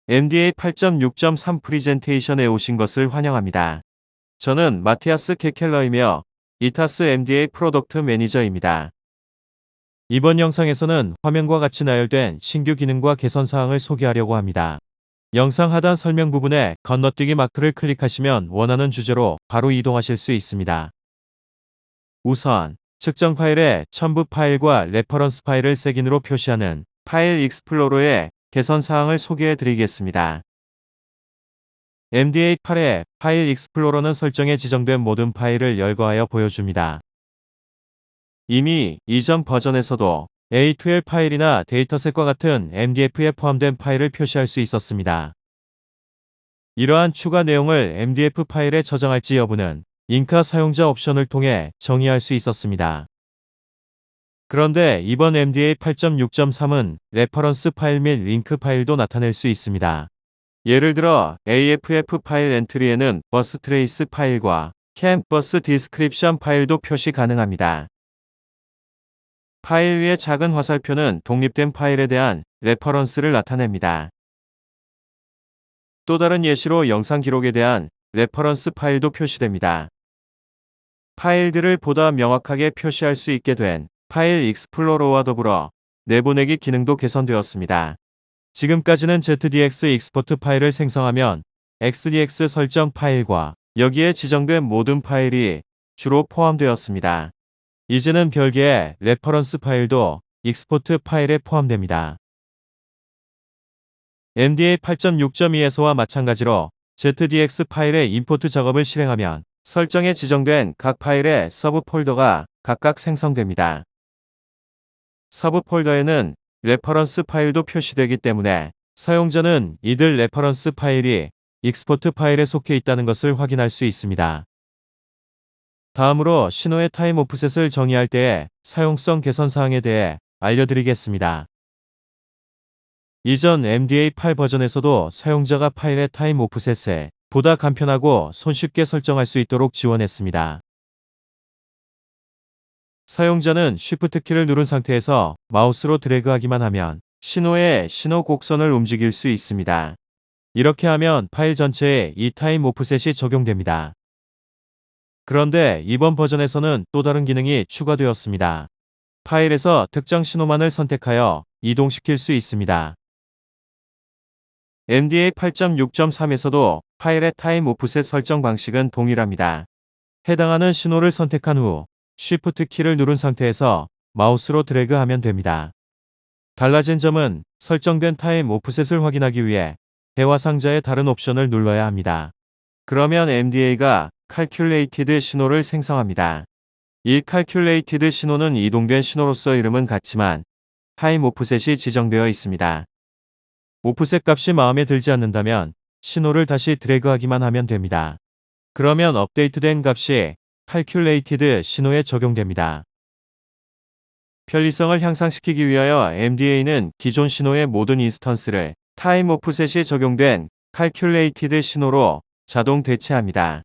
MDA 8.6.3 프리젠테이션에 오신 것을 환영합니다. 저는 마티아스 케켈러이며 이타스 MDA 프로덕트 매니저입니다. 이번 영상에서는 화면과 같이 나열된 신규 기능과 개선 사항을 소개하려고 합니다. 영상 하단 설명 부분에 건너뛰기 마크를 클릭하시면 원하는 주제로 바로 이동하실 수 있습니다. 우선 측정 파일에 첨부 파일과 레퍼런스 파일을 색인으로 표시하는 파일 익스플로러의 개선 사항을 소개해 드리겠습니다. MDA8의 파일 익스플로러는 설정에 지정된 모든 파일을 열거하여 보여줍니다. 이미 이전 버전에서도 A2L 파일이나 데이터셋과 같은 MDF에 포함된 파일을 표시할 수 있었습니다. 이러한 추가 내용을 MDF 파일에 저장할지 여부는 인카 사용자 옵션을 통해 정의할 수 있었습니다. 그런데 이번 MDA 8.6.3은 레퍼런스 파일 및 링크 파일도 나타낼 수 있습니다. 예를 들어 AFF 파일 엔트리에는 버스 트레이스 파일과 캠버스 디스크립션 파일도 표시 가능합니다. 파일 위의 작은 화살표는 독립된 파일에 대한 레퍼런스를 나타냅니다. 또 다른 예시로 영상 기록에 대한 레퍼런스 파일도 표시됩니다. 파일들을 보다 명확하게 표시할 수 있게 된 파일 익스플로러와 더불어 내보내기 기능도 개선되었습니다. 지금까지는 ZDX 익스포트 파일을 생성하면 XDX 설정 파일과 여기에 지정된 모든 파일이 주로 포함되었습니다. 이제는 별개의 레퍼런스 파일도 익스포트 파일에 포함됩니다. MDA 8.6.2에서와 마찬가지로 ZDX 파일의 임포트 작업을 실행하면 설정에 지정된 각 파일의 서브 폴더가 각각 생성됩니다. 서브 폴더에는 레퍼런스 파일도 표시되기 때문에 사용자는 이들 레퍼런스 파일이 익스포트 파일에 속해 있다는 것을 확인할 수 있습니다. 다음으로 신호의 타임 오프셋을 정의할 때의 사용성 개선 사항에 대해 알려드리겠습니다. 이전 MDA8 버전에서도 사용자가 파일의 타임 오프셋을 보다 간편하고 손쉽게 설정할 수 있도록 지원했습니다. 사용자는 Shift 키를 누른 상태에서 마우스로 드래그하기만 하면 신호의 신호 곡선을 움직일 수 있습니다. 이렇게 하면 파일 전체에 이 타임 오프셋이 적용됩니다. 그런데 이번 버전에서는 또 다른 기능이 추가되었습니다. 파일에서 특정 신호만을 선택하여 이동시킬 수 있습니다. MDA 8.6.3에서도 파일의 타임 오프셋 설정 방식은 동일합니다. 해당하는 신호를 선택한 후 Shift 키를 누른 상태에서 마우스로 드래그하면 됩니다. 달라진 점은 설정된 타임 오프셋을 확인하기 위해 대화 상자의 다른 옵션을 눌러야 합니다. 그러면 MDA가 Calculated 신호를 생성합니다. 이 Calculated 신호는 이동된 신호로서 이름은 같지만 타임 오프셋이 지정되어 있습니다. 오프셋 값이 마음에 들지 않는다면 신호를 다시 드래그하기만 하면 됩니다. 그러면 업데이트된 값이 Calculated 신호에 적용됩니다. 편리성을 향상시키기 위하여 MDA는 기존 신호의 모든 인스턴스를 타임 오프셋이 적용된 Calculated 신호로 자동 대체합니다.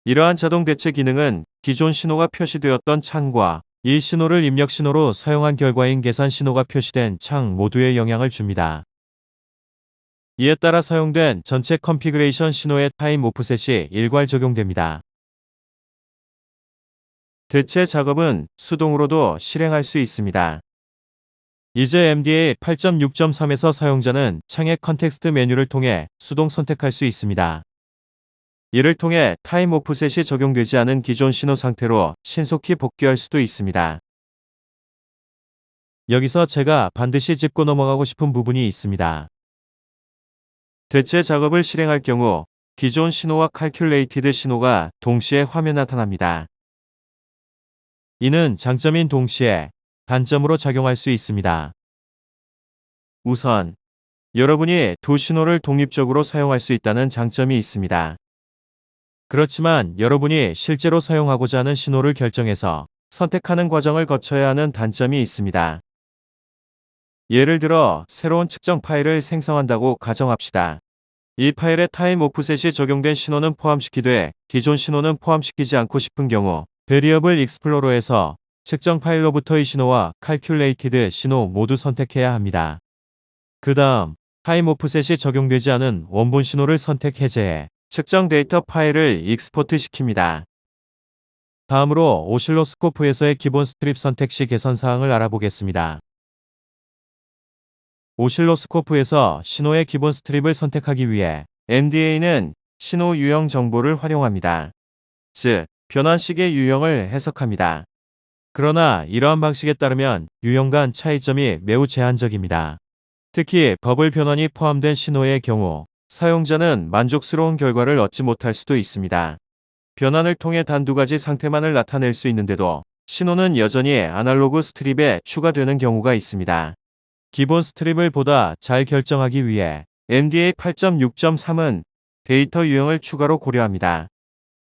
이러한 자동 대체 기능은 기존 신호가 표시되었던 창과 이 신호를 입력 신호로 사용한 결과인 계산 신호가 표시된 창 모두에 영향을 줍니다. 이에 따라 사용된 전체 컨피그레이션 신호의 타임 오프셋이 일괄 적용됩니다. 대체 작업은 수동으로도 실행할 수 있습니다. 이제 MDA 8.6.3에서 사용자는 창의 컨텍스트 메뉴를 통해 수동 선택할 수 있습니다. 이를 통해 타임 오프셋이 적용되지 않은 기존 신호 상태로 신속히 복귀할 수도 있습니다. 여기서 제가 반드시 짚고 넘어가고 싶은 부분이 있습니다. 대체 작업을 실행할 경우 기존 신호와 Calculated 신호가 동시에 화면에 나타납니다. 이는 장점인 동시에 단점으로 작용할 수 있습니다. 우선 여러분이 두 신호를 독립적으로 사용할 수 있다는 장점이 있습니다. 그렇지만 여러분이 실제로 사용하고자 하는 신호를 결정해서 선택하는 과정을 거쳐야 하는 단점이 있습니다. 예를 들어 새로운 측정 파일을 생성한다고 가정합시다. 이 파일에 타임 오프셋이 적용된 신호는 포함시키되 기존 신호는 포함시키지 않고 싶은 경우 베리어블 익스플로러에서 측정 파일로부터 이 신호와 Calculated 신호 모두 선택해야 합니다. 그 다음 타임 오프셋이 적용되지 않은 원본 신호를 선택 해제해 측정 데이터 파일을 익스포트 시킵니다. 다음으로 오실로스코프에서의 기본 스트립 선택 시 개선 사항을 알아보겠습니다. 오실로스코프에서 신호의 기본 스트립을 선택하기 위해 MDA는 신호 유형 정보를 활용합니다. 즉, 변환식의 유형을 해석합니다. 그러나 이러한 방식에 따르면 유형 간 차이점이 매우 제한적입니다. 특히 버블 변환이 포함된 신호의 경우 사용자는 만족스러운 결과를 얻지 못할 수도 있습니다. 변환을 통해 단 두 가지 상태만을 나타낼 수 있는데도 신호는 여전히 아날로그 스트립에 추가되는 경우가 있습니다. 기본 스트립을 보다 잘 결정하기 위해 MDA 8.6.3은 데이터 유형을 추가로 고려합니다.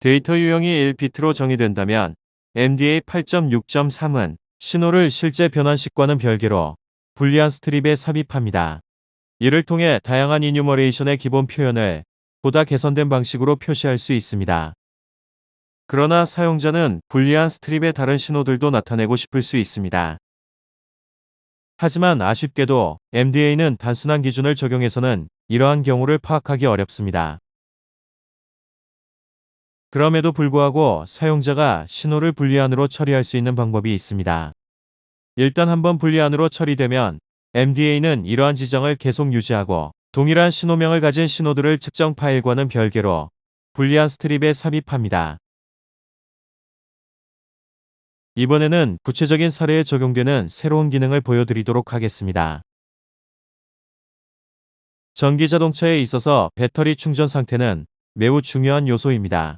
데이터 유형이 1비트로 정의된다면 MDA 8.6.3은 신호를 실제 변환식과는 별개로 불리한 스트립에 삽입합니다. 이를 통해 다양한 이뉴머레이션의 기본 표현을 보다 개선된 방식으로 표시할 수 있습니다. 그러나 사용자는 불리한 스트립의 다른 신호들도 나타내고 싶을 수 있습니다. 하지만 아쉽게도 MDA는 단순한 기준을 적용해서는 이러한 경우를 파악하기 어렵습니다. 그럼에도 불구하고 사용자가 신호를 불리한으로 처리할 수 있는 방법이 있습니다. 일단 한번 불리한으로 처리되면 MDA는 이러한 지정을 계속 유지하고 동일한 신호명을 가진 신호들을 측정 파일과는 별개로 불리한 스트립에 삽입합니다. 이번에는 구체적인 사례에 적용되는 새로운 기능을 보여드리도록 하겠습니다. 전기자동차에 있어서 배터리 충전 상태는 매우 중요한 요소입니다.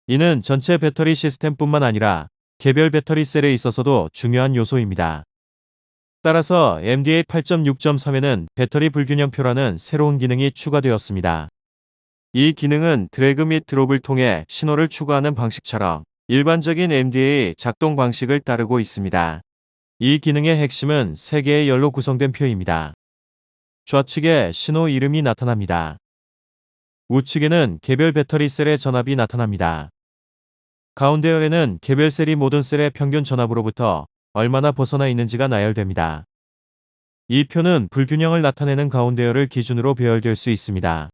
이는 전체 배터리 시스템뿐만 아니라 개별 배터리 셀에 있어서도 중요한 요소입니다. 따라서 MDA 8.6.3에는 배터리 불균형표라는 새로운 기능이 추가되었습니다. 이 기능은 드래그 및 드롭을 통해 신호를 추가하는 방식처럼 일반적인 MDA 작동 방식을 따르고 있습니다. 이 기능의 핵심은 3개의 열로 구성된 표입니다. 좌측에 신호 이름이 나타납니다. 우측에는 개별 배터리 셀의 전압이 나타납니다. 가운데 열에는 개별 셀이 모든 셀의 평균 전압으로부터 얼마나 벗어나 있는지가 나열됩니다. 이 표는 불균형을 나타내는 가운데 열을 기준으로 배열될 수 있습니다.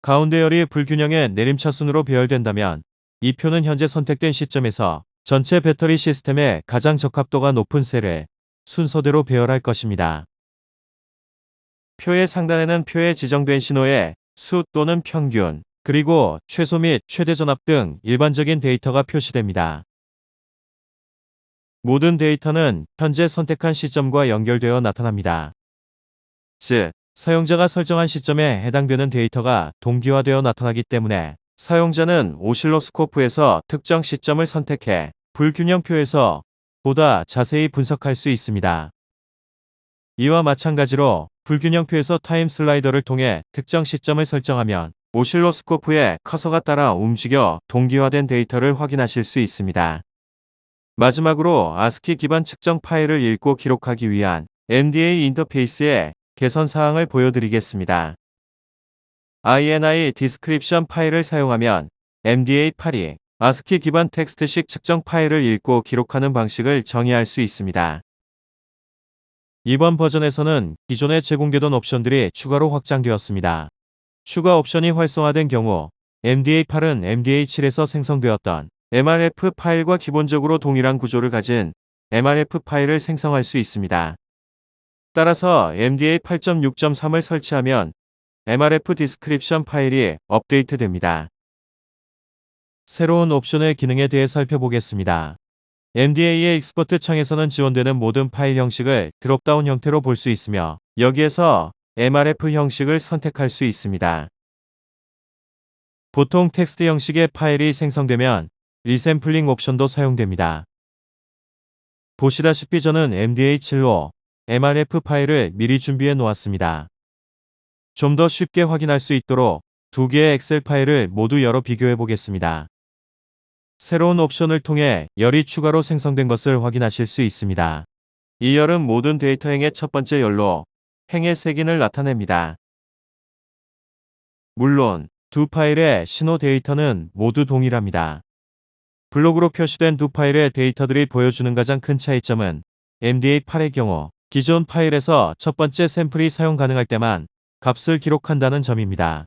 가운데 열이 불균형의 내림차순으로 배열된다면 이 표는 현재 선택된 시점에서 전체 배터리 시스템의 가장 적합도가 높은 셀을 순서대로 배열할 것입니다. 표의 상단에는 표에 지정된 신호의 수 또는 평균, 그리고 최소 및 최대 전압 등 일반적인 데이터가 표시됩니다. 모든 데이터는 현재 선택한 시점과 연결되어 나타납니다. 즉, 사용자가 설정한 시점에 해당되는 데이터가 동기화되어 나타나기 때문에 사용자는 오실로스코프에서 특정 시점을 선택해 불균형표에서 보다 자세히 분석할 수 있습니다. 이와 마찬가지로 불균형표에서 타임 슬라이더를 통해 특정 시점을 설정하면 오실로스코프의 커서가 따라 움직여 동기화된 데이터를 확인하실 수 있습니다. 마지막으로 ASCII 기반 측정 파일을 읽고 기록하기 위한 MDA 인터페이스의 개선 사항을 보여드리겠습니다. INI 디스크립션 파일을 사용하면 MDA 8이 ASCII 기반 텍스트식 측정 파일을 읽고 기록하는 방식을 정의할 수 있습니다. 이번 버전에서는 기존에 제공되던 옵션들이 추가로 확장되었습니다. 추가 옵션이 활성화된 경우 MDA 8은 MDA 7에서 생성되었던 MRF 파일과 기본적으로 동일한 구조를 가진 MRF 파일을 생성할 수 있습니다. 따라서 MDA 8.6.3을 설치하면 MRF 디스크립션 파일이 업데이트됩니다. 새로운 옵션의 기능에 대해 살펴보겠습니다. MDA의 익스포트 창에서는 지원되는 모든 파일 형식을 드롭다운 형태로 볼 수 있으며 여기에서 MRF 형식을 선택할 수 있습니다. 보통 텍스트 형식의 파일이 생성되면 리샘플링 옵션도 사용됩니다. 보시다시피 저는 MDA 7로 MRF 파일을 미리 준비해 놓았습니다. 좀 더 쉽게 확인할 수 있도록 두 개의 엑셀 파일을 모두 열어 비교해 보겠습니다. 새로운 옵션을 통해 열이 추가로 생성된 것을 확인하실 수 있습니다. 이 열은 모든 데이터 행의 첫 번째 열로 행의 색인을 나타냅니다. 물론 두 파일의 신호 데이터는 모두 동일합니다. 블록으로 표시된 두 파일의 데이터들이 보여주는 가장 큰 차이점은 MDA 8의 경우 기존 파일에서 첫 번째 샘플이 사용 가능할 때만 값을 기록한다는 점입니다.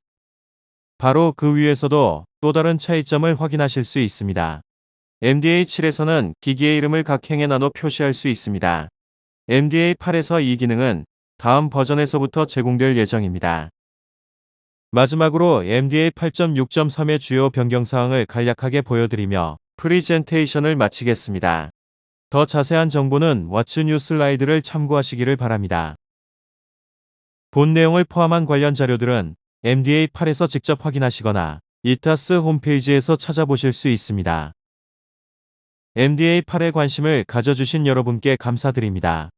바로 그 위에서도 또 다른 차이점을 확인하실 수 있습니다. MDA7에서는 기기의 이름을 각 행에 나눠 표시할 수 있습니다. MDA8에서 이 기능은 다음 버전에서부터 제공될 예정입니다. 마지막으로 MDA 8.6.3의 주요 변경사항을 간략하게 보여드리며 프리젠테이션을 마치겠습니다. 더 자세한 정보는 왓츠 뉴 슬라이드를 참고하시기를 바랍니다. 본 내용을 포함한 관련 자료들은 MDA8에서 직접 확인하시거나 이타스 홈페이지에서 찾아보실 수 있습니다. MDA8에 관심을 가져주신 여러분께 감사드립니다.